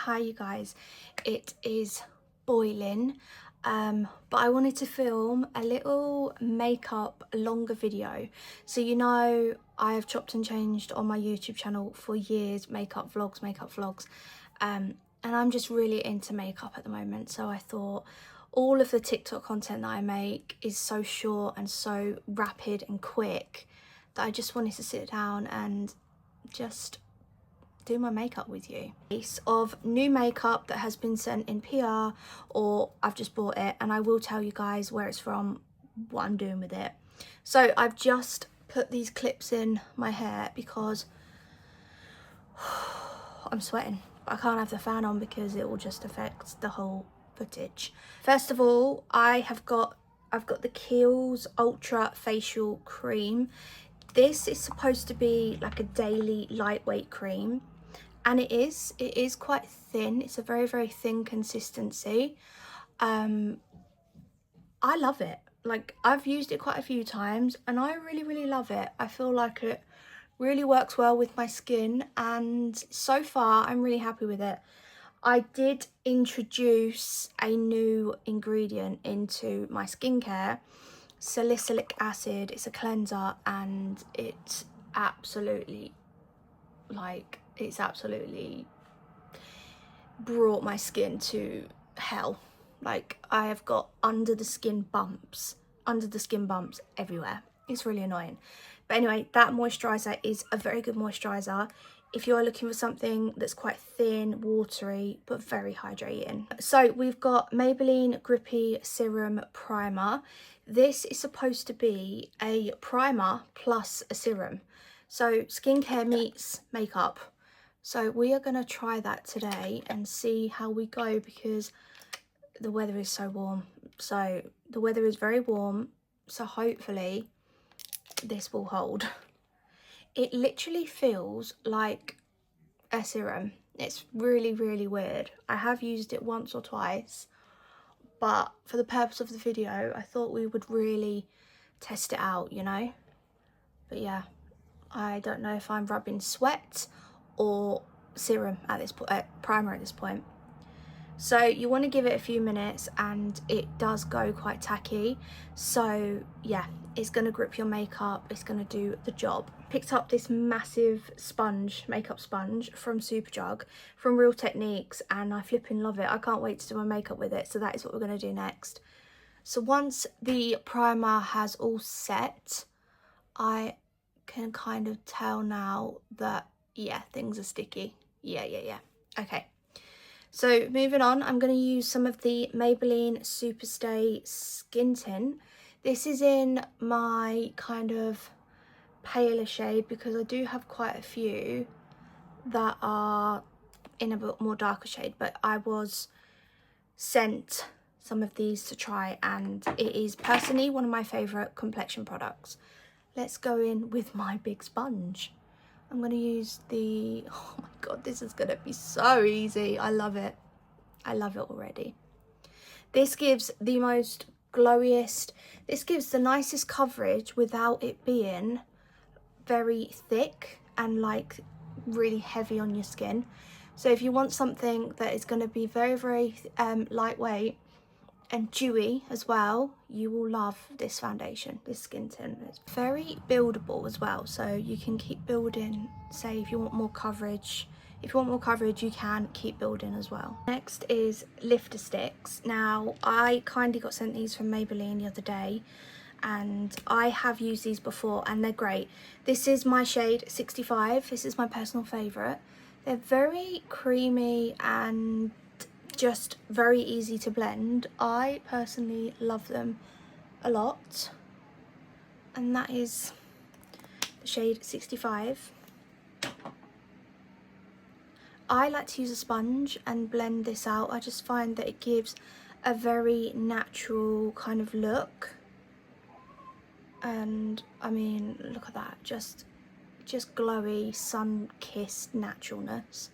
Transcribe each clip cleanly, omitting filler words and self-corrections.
Hi you guys, it is boiling, but I wanted to film a little makeup longer video. So you know I have chopped and changed on my YouTube channel for years, makeup vlogs, and I'm just really into makeup at the moment. So I thought all of the TikTok content that I make is so short and so rapid and quick that I just wanted to sit down and just do my makeup with you. Piece of new makeup that has been sent in PR, or I've just bought it, and I will tell you guys where it's from, what I'm doing with it. So I've just put these clips in my hair because I'm sweating. I can't have the fan on because it will just affect the whole footage. First of all, I've got the Kiehl's Ultra Facial Cream. This is supposed to be like a daily lightweight cream, and it is quite thin. It's a very thin consistency. I love it. Like, I've used it quite a few times and I really love it. I feel like it really works well with my skin, and so far I'm really happy with it. I did introduce a new ingredient into my skincare, salicylic acid. It's a cleanser, and it's absolutely brought my skin to hell. Like, I have got under the skin bumps everywhere. It's really annoying. But anyway, that moisturizer is a very good moisturizer if you're looking for something that's quite thin, watery, but very hydrating. So we've got Maybelline Grippy Serum Primer. This is supposed to be a primer plus a serum. So skincare meets makeup. So we are going to try that today and see how we go, because the weather is so warm. So the weather is very warm, so hopefully this will hold. It literally feels like a serum. It's really weird. I have used it once or twice, but for the purpose of the video I thought we would really test it out, you know. But yeah, I don't know if I'm rubbing sweat or serum at this point, primer at this point. So you want to give it a few minutes, and it does go quite tacky. So yeah, it's going to grip your makeup, it's going to do the job. Picked up this massive sponge, makeup sponge from Superdrug, from Real Techniques, and I flipping love it. I can't wait to do my makeup with it. So that is what we're going to do next. So once the primer has all set, I can kind of tell now that, yeah, things are sticky. Yeah. Okay. So moving on, I'm going to use some of the Maybelline Superstay Skin Tint. This is in my kind of paler shade, because I do have quite a few that are in a bit more darker shade, but I was sent some of these to try, and it is personally one of my favourite complexion products. Let's go in with my big sponge. I'm going to use the, oh my god, this is going to be so easy. I love it. I love it already. This gives the most glowiest, this gives the nicest coverage without it being very thick and like really heavy on your skin. So if you want something that is going to be very lightweight and dewy as well, you will love this foundation, this skin tint. It's very buildable as well, so you can keep building. Say if you want more coverage, you can keep building as well. Next is lifter sticks. Now, I kindly got sent these from Maybelline the other day, and I have used these before and they're great. This is my shade 65. This is my personal favourite. They're very creamy and just very easy to blend. I personally love them a lot, and that is the shade 65. I like to use a sponge and blend this out. I just find that it gives a very natural kind of look, and I mean, look at that, just glowy, sun-kissed naturalness.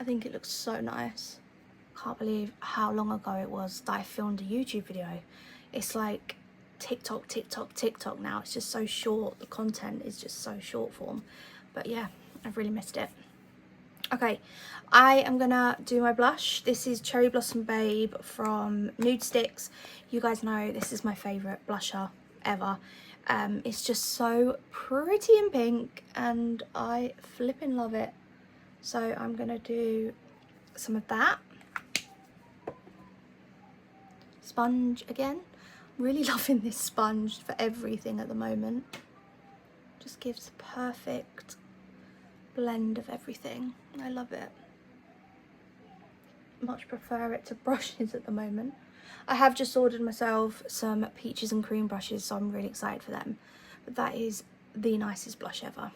I think it looks so nice. Can't believe how long ago it was that I filmed a YouTube video. It's like TikTok now. It's just so short. The content is just so short form. But yeah, I've really missed it. Okay, I am gonna do my blush. This is Cherry Blossom Babe from Nude Sticks. You guys know this is my favourite blusher ever. It's just so pretty and pink and I flipping love it. So I'm gonna do some of that. Sponge again. Really loving this sponge for everything at the moment. Just gives a perfect blend of everything. I love it. Much prefer it to brushes at the moment. I have just ordered myself some peaches and cream brushes, so I'm really excited for them. But that is the nicest blush ever.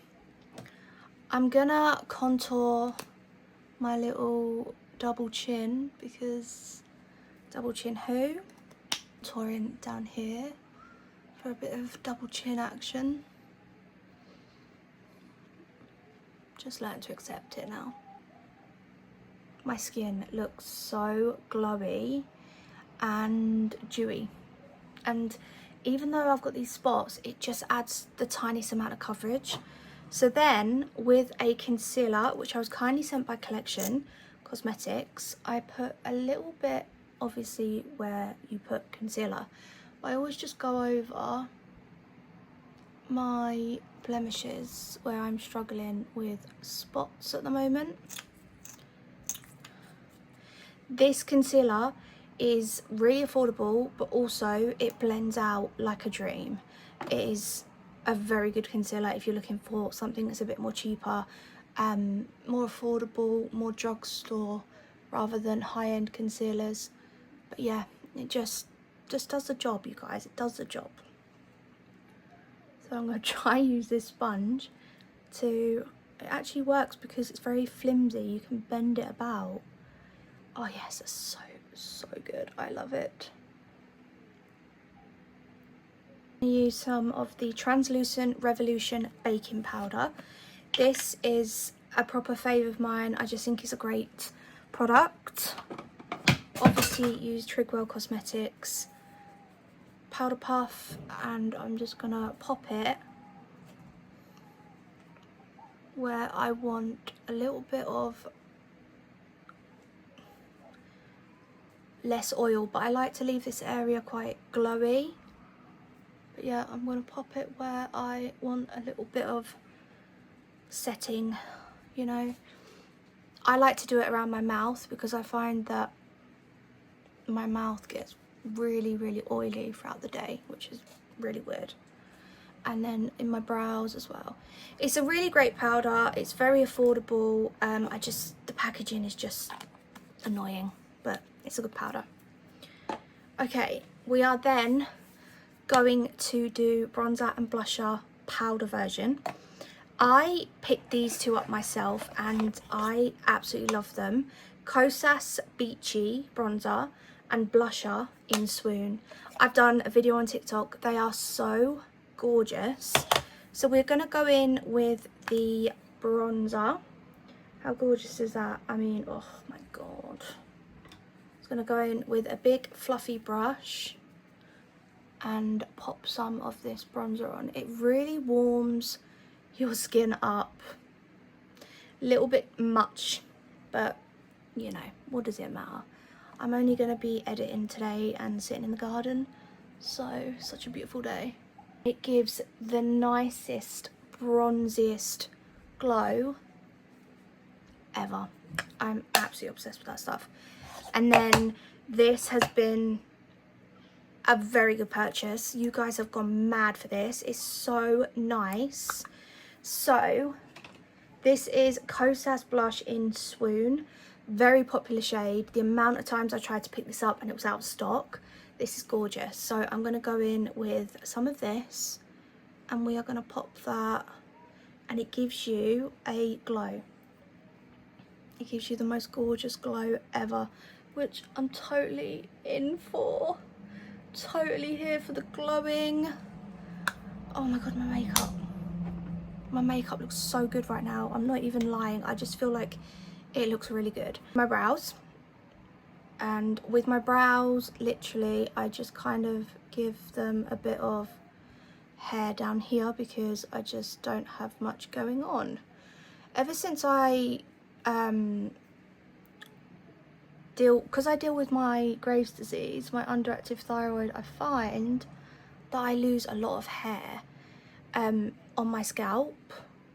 I'm gonna contour my little double chin because double chin who? Contouring down here for a bit of double chin action. Just learn to accept it now. My skin looks so glowy and dewy, and even though I've got these spots, it just adds the tiniest amount of coverage. So then with a concealer, which I was kindly sent by Collection Cosmetics, I put a little bit, obviously where you put concealer, but I always just go over my blemishes where I'm struggling with spots at the moment. This concealer is really affordable, but also it blends out like a dream. It is a very good concealer if you're looking for something that's a bit more cheaper, more affordable, more drugstore rather than high-end concealers. But yeah, it just does the job, you guys. It does the job. So I'm going to try and use this sponge to... It actually works because it's very flimsy. You can bend it about. Oh yes, it's so good. I love it. I use some of the Translucent Revolution baking powder. This is a proper fave of mine. I just think it's a great product. Obviously use Trigwell Cosmetics powder puff, and I'm just gonna pop it where I want a little bit of less oil, but I like to leave this area quite glowy. But yeah, I'm going to pop it where I want a little bit of setting, you know. I like to do it around my mouth because I find that my mouth gets really oily throughout the day, which is really weird. And then in my brows as well. It's a really great powder. It's very affordable. The packaging is just annoying, but it's a good powder. Okay, we are then going to do bronzer and blusher powder version. I picked these two up myself and I absolutely love them. Kosas Beachy bronzer and blusher in Swoon. I've done a video on TikTok. They are so gorgeous. So we're gonna go in with the bronzer. How gorgeous is that? I mean, oh my god. It's gonna go in with a big fluffy brush and pop some of this bronzer on. It really warms your skin up. A little bit much, but you know, what does it matter? I'm only gonna be editing today and sitting in the garden, so such a beautiful day. It gives the nicest, bronziest glow ever. I'm absolutely obsessed with that stuff. And then this has been a very good purchase. You guys have gone mad for this. It's so nice. So this is Kosas blush in Swoon. Very popular shade. The amount of times I tried to pick this up and it was out of stock. This is gorgeous. So I'm going to go in with some of this and we are going to pop that, and it gives you a glow. It gives you the most gorgeous glow ever, which I'm totally in for. Totally here for the glowing. Oh my god, my makeup looks so good right now. I'm not even lying. I just feel like it looks really good. My brows, and with my brows literally I just kind of give them a bit of hair down here because I just don't have much going on. Ever since I because I deal with my Graves' disease, my underactive thyroid, I find that I lose a lot of hair on my scalp,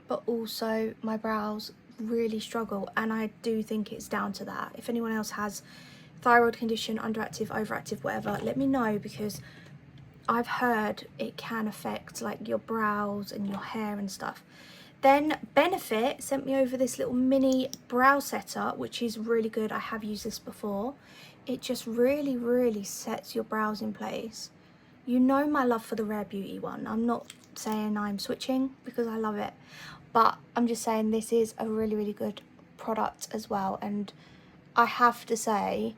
but also my brows really struggle, and I do think it's down to that. If anyone else has thyroid condition, underactive, overactive, whatever, let me know, because I've heard it can affect like your brows and your hair and stuff. Then Benefit sent me over this little mini brow setter, which is really good. I have used this before. It just really sets your brows in place. You know my love for the Rare Beauty one. I'm not saying I'm switching because I love it, but I'm just saying this is a really good product as well. And I have to say,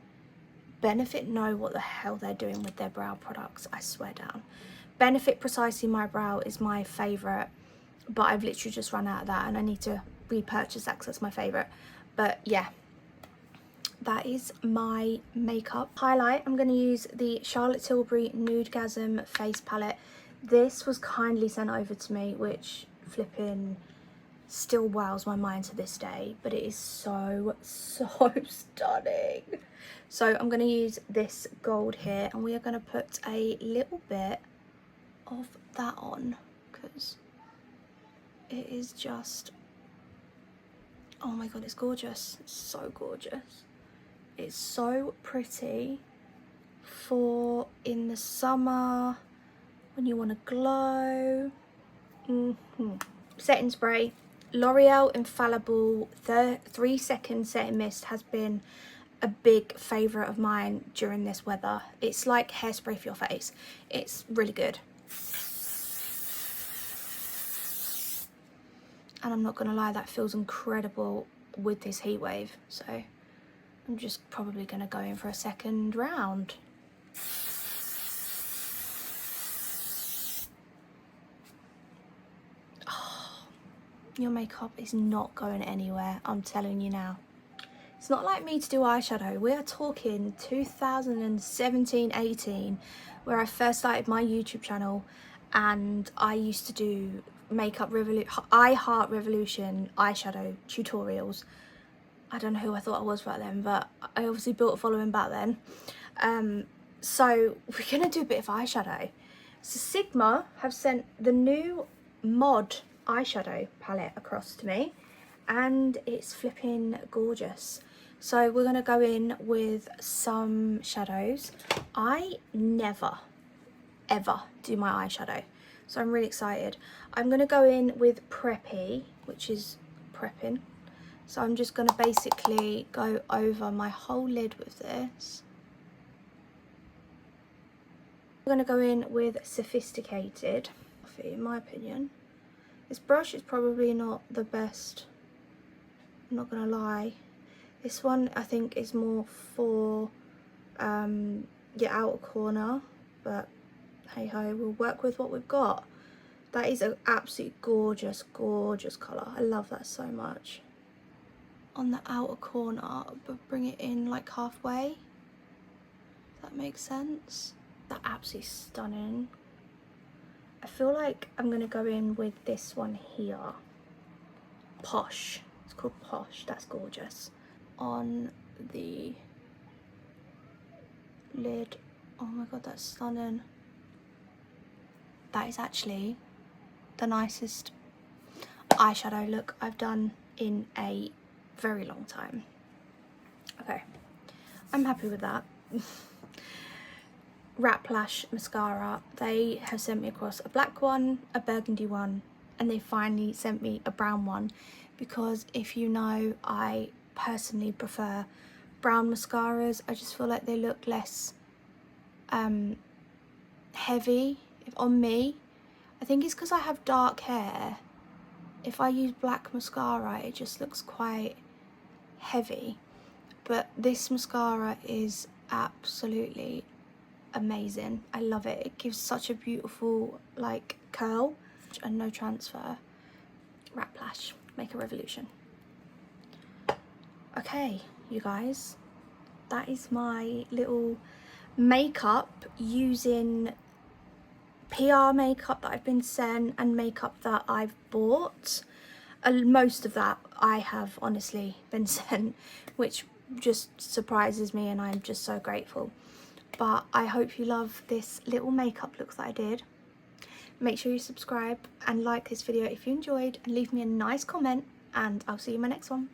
Benefit know what the hell they're doing with their brow products, I swear down. Benefit Precisely My Brow is my favourite, but I've literally just run out of that and I need to repurchase that because that's my favourite. But yeah, that is my makeup highlight. I'm going to use the Charlotte Tilbury Nudegasm face palette. This was kindly sent over to me, which flipping still wows my mind to this day, but it is so stunning. So I'm going to use this gold here, and we are going to put a little bit of that on because it is just, oh my god, it's gorgeous. It's so gorgeous. It's so pretty for in the summer when you want to glow. Setting spray. L'Oreal Infallible 3-second setting mist has been a big favourite of mine during this weather. It's like hairspray for your face. It's really good. And I'm not gonna lie, that feels incredible with this heat wave. So I'm just probably gonna go in for a second round. Oh, your makeup is not going anywhere, I'm telling you now. It's not like me to do eyeshadow. We are talking 2017-18, where I first started my YouTube channel, and I used to do I Heart Revolution eyeshadow tutorials. I don't know who I thought I was back then, but I obviously built a following back then. So we're gonna do a bit of eyeshadow. So Sigma have sent the new Mod eyeshadow palette across to me, and it's flipping gorgeous. So we're gonna go in with some shadows. I never ever do my eyeshadow, so I'm really excited. I'm gonna go in with Preppy, which is prepping. So I'm just gonna basically go over my whole lid with this. I'm gonna go in with Sophisticated, in my opinion. This brush is probably not the best, I'm not gonna lie. This one I think is more for your outer corner, but hey ho, we'll work with what we've got. That is an absolutely gorgeous colour. I love that so much. On the outer corner, but bring it in like halfway. If that makes sense. That's absolutely stunning. I feel like I'm gonna go in with this one here. Posh. It's called Posh. That's gorgeous. On the lid. Oh my god, that's stunning. That is actually the nicest eyeshadow look I've done in a very long time. Okay, I'm happy with that. Raplash mascara, they have sent me across a black one, a burgundy one, and they finally sent me a brown one, because if you know, I personally prefer brown mascaras. I just feel like they look less heavy on me. I think it's because I have dark hair. If I use black mascara, it just looks quite heavy. But this mascara is absolutely amazing. I love it. It gives such a beautiful like curl and no transfer. Raplash, make a revolution. Okay, you guys, that is my little makeup using PR makeup that I've been sent and makeup that I've bought. Most of that I have honestly been sent, which just surprises me, and I'm just so grateful. But I hope you love this little makeup look that I did. Make sure you subscribe and like this video if you enjoyed, and leave me a nice comment, and I'll see you in my next one.